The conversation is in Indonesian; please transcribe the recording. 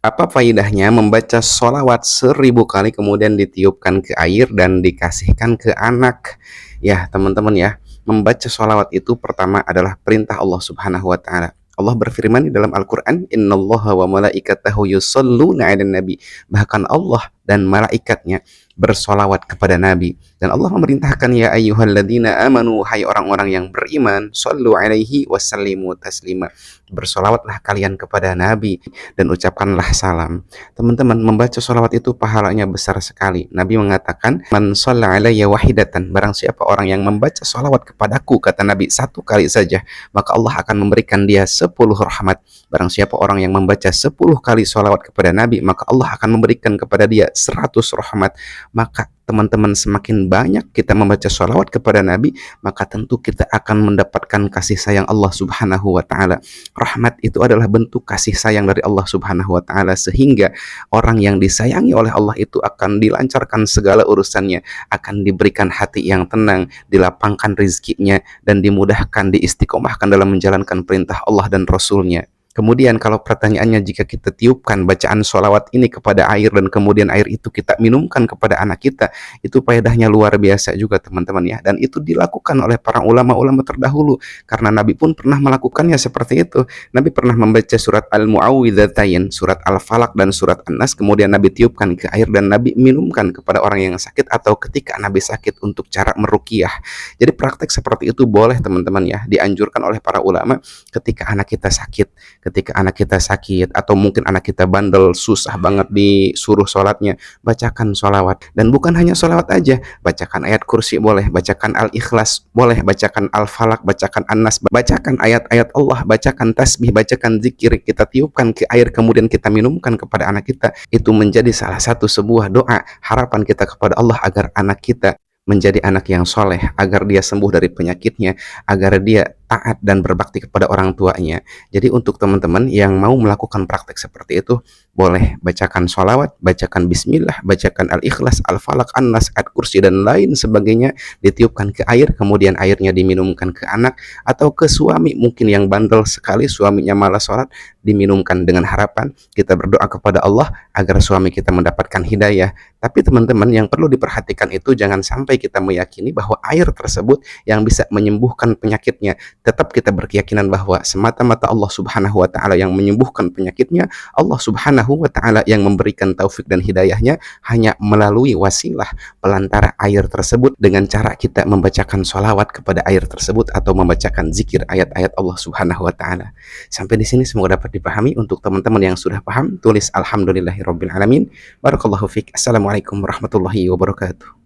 Apa faedahnya membaca sholawat 1000 kali kemudian ditiupkan ke air dan dikasihkan ke anak? Ya, teman-teman ya, membaca sholawat itu pertama adalah perintah Allah Subhanahu wa Ta'ala. Allah berfirman di dalam Al-Quran, Innallaha wa malaikatahu yusalluna 'alan nabi. Bahkan Allah dan malaikatnya bersolawat kepada Nabi. Dan Allah memerintahkan, ya ayyuhalladzina amanu, hai orang-orang yang beriman, sallu alaihi wasallimu taslima. Bersolawatlah kalian kepada Nabi dan ucapkanlah salam. Teman-teman, membaca sholawat itu pahalanya besar sekali. Nabi mengatakan, man shalla alayya wahidatan, barang siapa orang yang membaca sholawat kepadaku, kata Nabi, 1 kali saja, maka Allah akan memberikan dia 10 rahmat. Barang siapa orang yang membaca 10 kali sholawat kepada Nabi, maka Allah akan memberikan kepada dia 100 rahmat. Maka teman-teman, semakin banyak kita membaca sholawat kepada Nabi, maka tentu kita akan mendapatkan kasih sayang Allah Subhanahu wa Ta'ala. Rahmat itu adalah bentuk kasih sayang dari Allah Subhanahu wa Ta'ala, sehingga orang yang disayangi oleh Allah itu akan dilancarkan segala urusannya, akan diberikan hati yang tenang, dilapangkan rizkinya, dan dimudahkan, diistiqomahkan dalam menjalankan perintah Allah dan Rasulnya. Kemudian kalau pertanyaannya, jika kita tiupkan bacaan sholawat ini kepada air dan kemudian air itu kita minumkan kepada anak kita, itu faedahnya luar biasa juga teman-teman ya. Dan itu dilakukan oleh para ulama-ulama terdahulu, karena Nabi pun pernah melakukannya seperti itu. Nabi pernah membaca surat Al-Mu'awwidzatain, surat Al-Falaq dan surat An-Nas, kemudian Nabi tiupkan ke air dan Nabi minumkan kepada orang yang sakit atau ketika Nabi sakit untuk cara meruqyah. Jadi praktek seperti itu boleh teman-teman ya, dianjurkan oleh para ulama ketika anak kita sakit atau mungkin anak kita bandel, susah banget disuruh sholatnya, bacakan sholawat. Dan bukan hanya sholawat aja, bacakan ayat kursi boleh, bacakan Al-Ikhlas boleh, bacakan Al-Falaq, bacakan An-Nas, bacakan ayat-ayat Allah, bacakan tasbih, bacakan zikir, kita tiupkan ke air kemudian kita minumkan kepada anak kita. Itu menjadi salah satu sebuah doa harapan kita kepada Allah agar anak kita menjadi anak yang soleh, agar dia sembuh dari penyakitnya, agar dia taat dan berbakti kepada orang tuanya. Jadi untuk teman-teman yang mau melakukan praktek seperti itu, boleh bacakan sholawat, bacakan bismillah, bacakan Al-Ikhlas, Al-Falaq, An-Nas, ayat kursi dan lain sebagainya, ditiupkan ke air, kemudian airnya diminumkan ke anak atau ke suami mungkin yang bandel sekali, suaminya malas sholat, diminumkan, dengan harapan kita berdoa kepada Allah agar suami kita mendapatkan hidayah. Tapi teman-teman, yang perlu diperhatikan itu jangan sampai kita meyakini bahwa air tersebut yang bisa menyembuhkan penyakitnya. Tetap kita berkeyakinan bahwa semata-mata Allah Subhanahu wa Ta'ala yang menyembuhkan penyakitnya, Allah Subhanahu wa Ta'ala yang memberikan taufik dan hidayahnya hanya melalui wasilah pelantara air tersebut, dengan cara kita membacakan sholawat kepada air tersebut atau membacakan zikir ayat-ayat Allah Subhanahu wa Ta'ala. Sampai di sini semoga dapat dipahami. Untuk teman-teman yang sudah paham, tulis alhamdulillahirabbil alamin. Barakallahu fiik. Assalamualaikum warahmatullahi wabarakatuh.